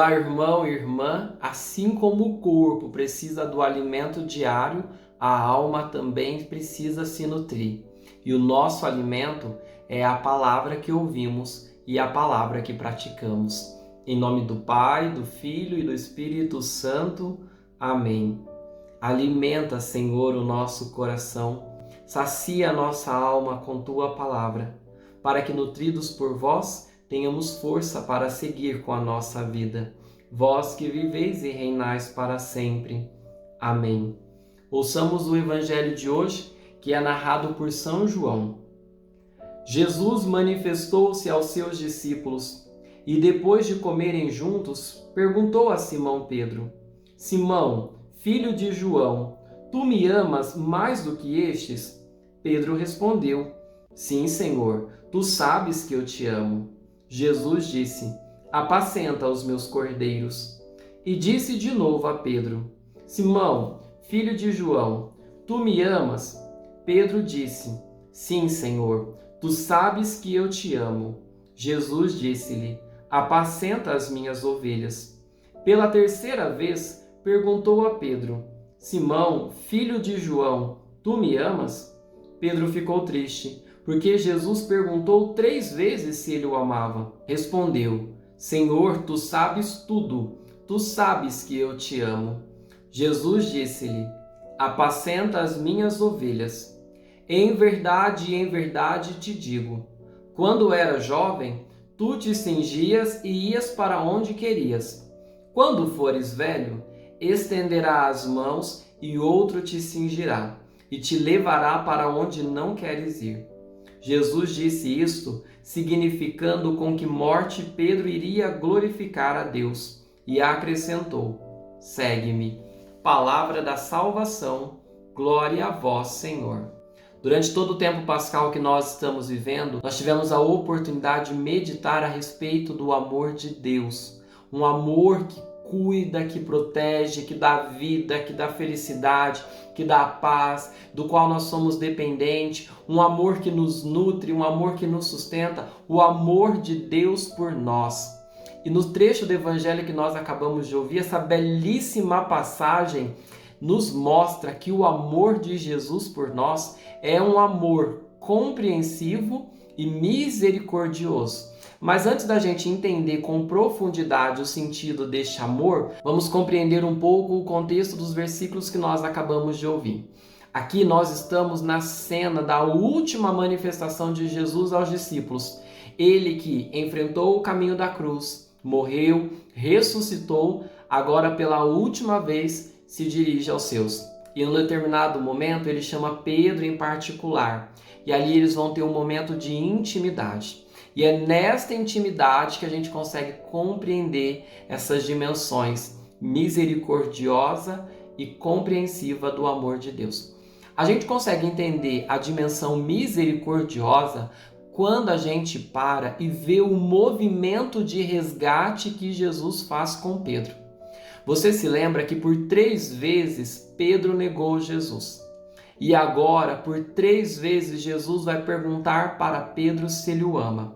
Olá, irmão e irmã. Assim como o corpo precisa do alimento diário, a alma também precisa se nutrir. E o nosso alimento é a palavra que ouvimos e a palavra que praticamos. Em nome do Pai, do Filho e do Espírito Santo. Amém. Alimenta, Senhor, o nosso coração. Sacia a nossa alma com Tua palavra, para que, nutridos por vós, tenhamos força para seguir com a nossa vida. Vós que viveis e reinais para sempre. Amém. Ouçamos o Evangelho de hoje, que é narrado por São João. Jesus manifestou-se aos seus discípulos e, depois de comerem juntos, perguntou a Simão Pedro: Simão, filho de João, tu me amas mais do que estes? Pedro respondeu: Sim, Senhor, tu sabes que eu te amo. Jesus disse: Apacenta os meus cordeiros. E disse de novo a Pedro: Simão, filho de João, tu me amas? Pedro disse: Sim, Senhor, tu sabes que eu te amo. Jesus disse-lhe: Apacenta as minhas ovelhas. Pela terceira vez, perguntou a Pedro: Simão, filho de João, tu me amas? Pedro ficou triste, porque Jesus perguntou 3 vezes se ele o amava. Respondeu: Senhor, tu sabes tudo, tu sabes que eu te amo. Jesus disse-lhe: Apacenta as minhas ovelhas. Em verdade te digo, quando era jovem, tu te cingias e ias para onde querias. Quando fores velho, estenderá as mãos e outro te cingirá e te levará para onde não queres ir. Jesus disse isto, significando com que morte Pedro iria glorificar a Deus, e acrescentou: Segue-me. Palavra da salvação, glória a vós, Senhor. Durante todo o tempo pascal que nós estamos vivendo, nós tivemos a oportunidade de meditar a respeito do amor de Deus. Um amor que cuida, que protege, que dá vida, que dá felicidade, que dá paz, do qual nós somos dependentes, um amor que nos nutre, um amor que nos sustenta, o amor de Deus por nós. E no trecho do Evangelho que nós acabamos de ouvir, essa belíssima passagem nos mostra que o amor de Jesus por nós é um amor compreensivo e misericordioso. Mas antes da gente entender com profundidade o sentido deste amor, vamos compreender um pouco o contexto dos versículos que nós acabamos de ouvir. Aqui nós estamos na cena da última manifestação de Jesus aos discípulos. Ele que enfrentou o caminho da cruz, morreu, ressuscitou, agora pela última vez se dirige aos seus. E em um determinado momento ele chama Pedro em particular. E ali eles vão ter um momento de intimidade. E é nesta intimidade que a gente consegue compreender essas dimensões misericordiosa e compreensiva do amor de Deus. A gente consegue entender a dimensão misericordiosa quando a gente para e vê o movimento de resgate que Jesus faz com Pedro. Você se lembra que por 3 vezes Pedro negou Jesus. E agora, por 3 vezes, Jesus vai perguntar para Pedro se ele o ama,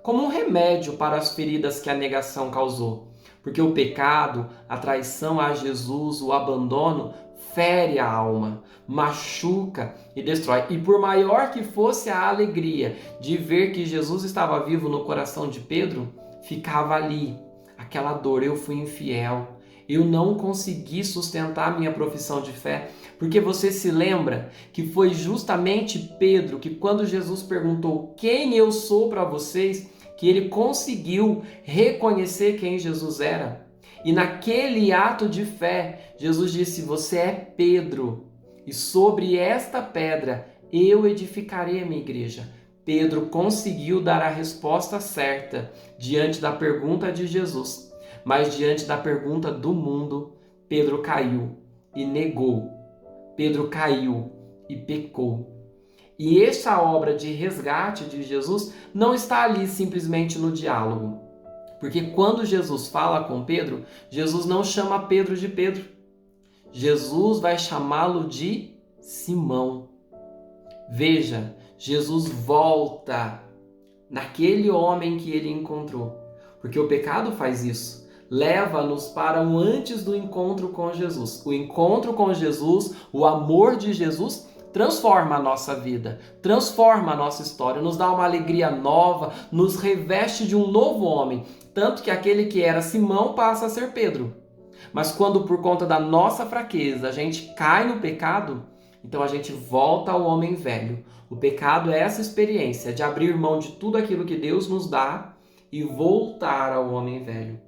como um remédio para as feridas que a negação causou. Porque o pecado, a traição a Jesus, o abandono, fere a alma, machuca e destrói. E por maior que fosse a alegria de ver que Jesus estava vivo no coração de Pedro, ficava ali aquela dor: eu fui infiel, eu não consegui sustentar minha profissão de fé. Porque você se lembra que foi justamente Pedro que, quando Jesus perguntou quem eu sou para vocês, que ele conseguiu reconhecer quem Jesus era. E naquele ato de fé, Jesus disse: você é Pedro, e sobre esta pedra eu edificarei a minha igreja. Pedro conseguiu dar a resposta certa diante da pergunta de Jesus. Mas diante da pergunta do mundo, Pedro caiu e negou. Pedro caiu e pecou. E essa obra de resgate de Jesus não está ali simplesmente no diálogo. Porque quando Jesus fala com Pedro, Jesus não chama Pedro de Pedro. Jesus vai chamá-lo de Simão. Veja, Jesus volta naquele homem que ele encontrou. Porque o pecado faz isso. leva-nos para um antes do encontro com Jesus. O encontro com Jesus, o amor de Jesus, transforma a nossa vida, transforma a nossa história, nos dá uma alegria nova, nos reveste de um novo homem. Tanto que aquele que era Simão passa a ser Pedro. Mas quando por conta da nossa fraqueza a gente cai no pecado, então a gente volta ao homem velho. O pecado é essa experiência de abrir mão de tudo aquilo que Deus nos dá e voltar ao homem velho.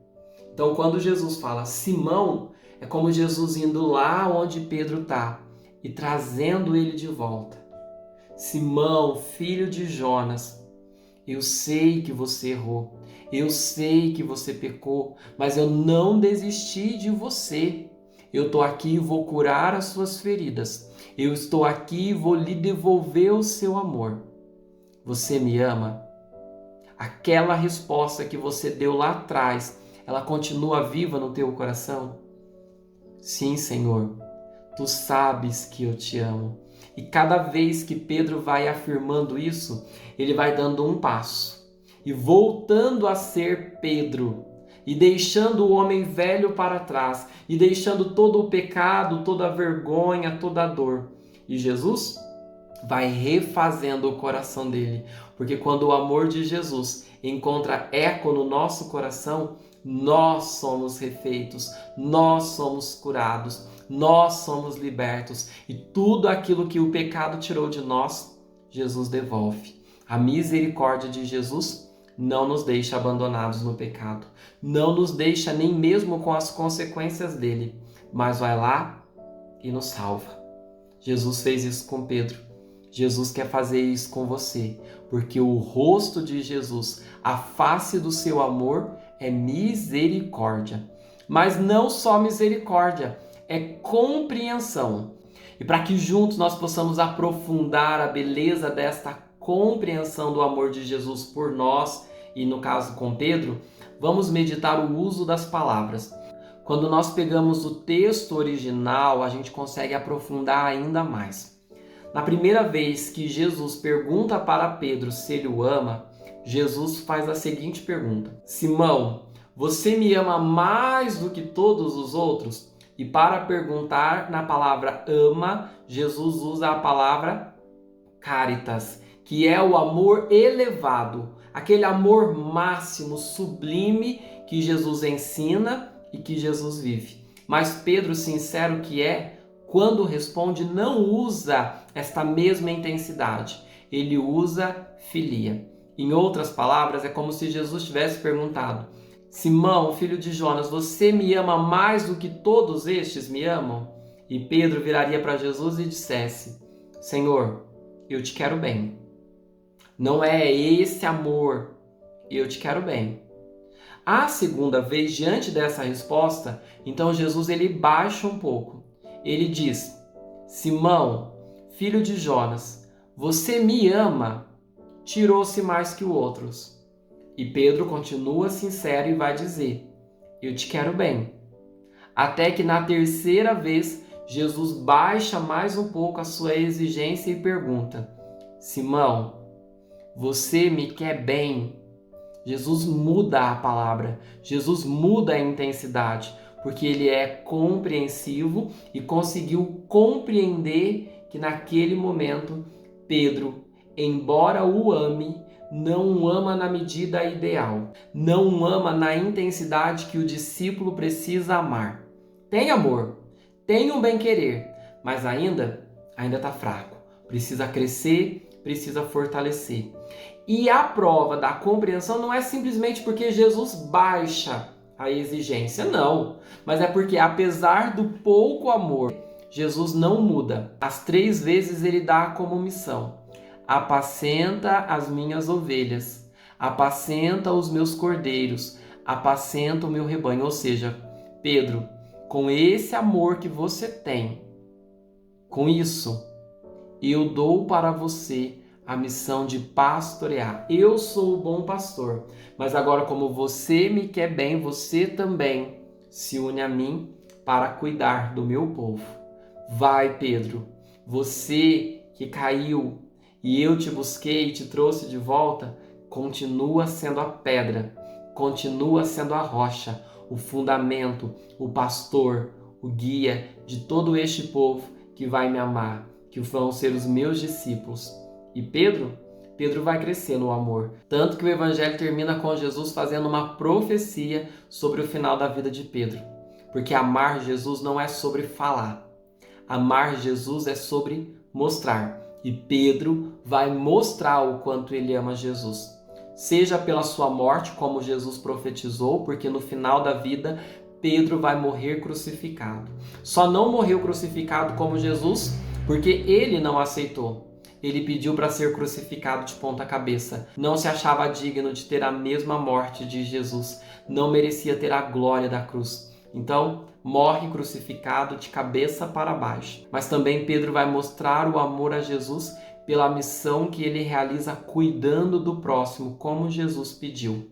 Então quando Jesus fala Simão, é como Jesus indo lá onde Pedro está e trazendo ele de volta. Simão, filho de Jonas, eu sei que você errou, eu sei que você pecou, mas eu não desisti de você. Eu estou aqui e vou curar as suas feridas. Eu estou aqui e vou lhe devolver o seu amor. Você me ama? Aquela resposta que você deu lá atrás, ela continua viva no teu coração? Sim, Senhor, tu sabes que eu te amo. E cada vez que Pedro vai afirmando isso, ele vai dando um passo e voltando a ser Pedro, e deixando o homem velho para trás, e deixando todo o pecado, toda a vergonha, toda a dor. E Jesus vai refazendo o coração dele, porque quando o amor de Jesus encontra eco no nosso coração, nós somos refeitos, nós somos curados, nós somos libertos, e tudo aquilo que o pecado tirou de nós, Jesus devolve. A misericórdia de Jesus não nos deixa abandonados no pecado, não nos deixa nem mesmo com as consequências dele, mas vai lá e nos salva. Jesus fez isso com Pedro. Jesus quer fazer isso com você, porque o rosto de Jesus, a face do seu amor é misericórdia. Mas não só misericórdia, é compreensão. E para que juntos nós possamos aprofundar a beleza desta compreensão do amor de Jesus por nós, e no caso com Pedro, vamos meditar o uso das palavras. Quando nós pegamos o texto original, a gente consegue aprofundar ainda mais. Na primeira vez que Jesus pergunta para Pedro se ele o ama, Jesus faz a seguinte pergunta: Simão, você me ama mais do que todos os outros? E para perguntar na palavra ama, Jesus usa a palavra caritas, que é o amor elevado, aquele amor máximo, sublime que Jesus ensina e que Jesus vive. Mas Pedro, sincero que é, quando responde, não usa esta mesma intensidade. Ele usa filia. Em outras palavras, é como se Jesus tivesse perguntado: Simão, filho de Jonas, você me ama mais do que todos estes me amam? E Pedro viraria para Jesus e dissesse: Senhor, eu te quero bem. Não é esse amor, eu te quero bem. A segunda vez, diante dessa resposta, então Jesus ele baixa um pouco. Ele diz: Simão, filho de Jonas, você me ama? Tirou-se mais que os outros. E Pedro continua sincero e vai dizer: eu te quero bem. Até que na terceira vez, Jesus baixa mais um pouco a sua exigência e pergunta: Simão, você me quer bem? Jesus muda a palavra, Jesus muda a intensidade, porque ele é compreensivo e conseguiu compreender que naquele momento Pedro, embora o ame, não o ama na medida ideal, não o ama na intensidade que o discípulo precisa amar. Tem amor, tem um bem-querer, mas ainda está fraco, precisa crescer, precisa fortalecer. E a prova da compreensão não é simplesmente porque Jesus baixa a exigência, não. Mas é porque, apesar do pouco amor, Jesus não muda. As 3 vezes ele dá como missão: apacenta as minhas ovelhas, apacenta os meus cordeiros, apacenta o meu rebanho. Ou seja, Pedro, com esse amor que você tem, com isso, eu dou para você a missão de pastorear. Eu sou o bom pastor, mas agora, como você me quer bem, você também se une a mim para cuidar do meu povo. Vai, Pedro, você que caiu e eu te busquei e te trouxe de volta, continua sendo a pedra, continua sendo a rocha, o fundamento, o pastor, o guia de todo este povo que vai me amar, que vão ser os meus discípulos. E Pedro vai crescer no amor. Tanto que o evangelho termina com Jesus fazendo uma profecia sobre o final da vida de Pedro. Porque amar Jesus não é sobre falar. Amar Jesus é sobre mostrar. E Pedro vai mostrar o quanto ele ama Jesus. Seja pela sua morte, como Jesus profetizou, porque no final da vida Pedro vai morrer crucificado. Só não morreu crucificado como Jesus porque ele não aceitou. Ele pediu para ser crucificado de ponta cabeça. Não se achava digno de ter a mesma morte de Jesus. Não merecia ter a glória da cruz. Então, morre crucificado de cabeça para baixo. Mas também Pedro vai mostrar o amor a Jesus pela missão que ele realiza cuidando do próximo, como Jesus pediu.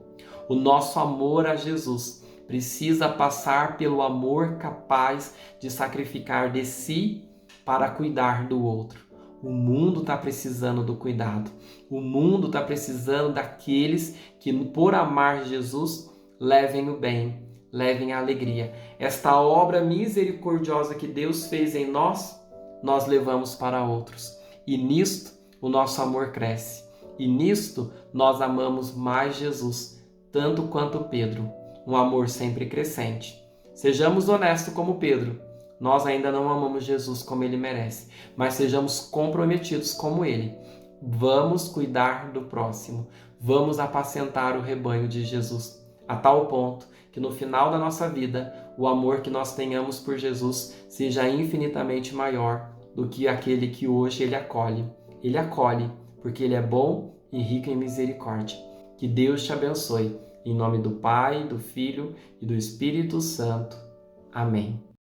O nosso amor a Jesus precisa passar pelo amor capaz de sacrificar de si para cuidar do outro. O mundo está precisando do cuidado. O mundo está precisando daqueles que, por amar Jesus, levem o bem, levem a alegria. Esta obra misericordiosa que Deus fez em nós, nós levamos para outros. E nisto, o nosso amor cresce. E nisto, nós amamos mais Jesus, tanto quanto Pedro. Um amor sempre crescente. Sejamos honestos como Pedro. Nós ainda não amamos Jesus como ele merece, mas sejamos comprometidos como ele. Vamos cuidar do próximo. Vamos apacentar o rebanho de Jesus, a tal ponto que no final da nossa vida, o amor que nós tenhamos por Jesus seja infinitamente maior do que aquele que hoje ele acolhe. Ele acolhe porque ele é bom e rico em misericórdia. Que Deus te abençoe. Em nome do Pai, do Filho e do Espírito Santo. Amém.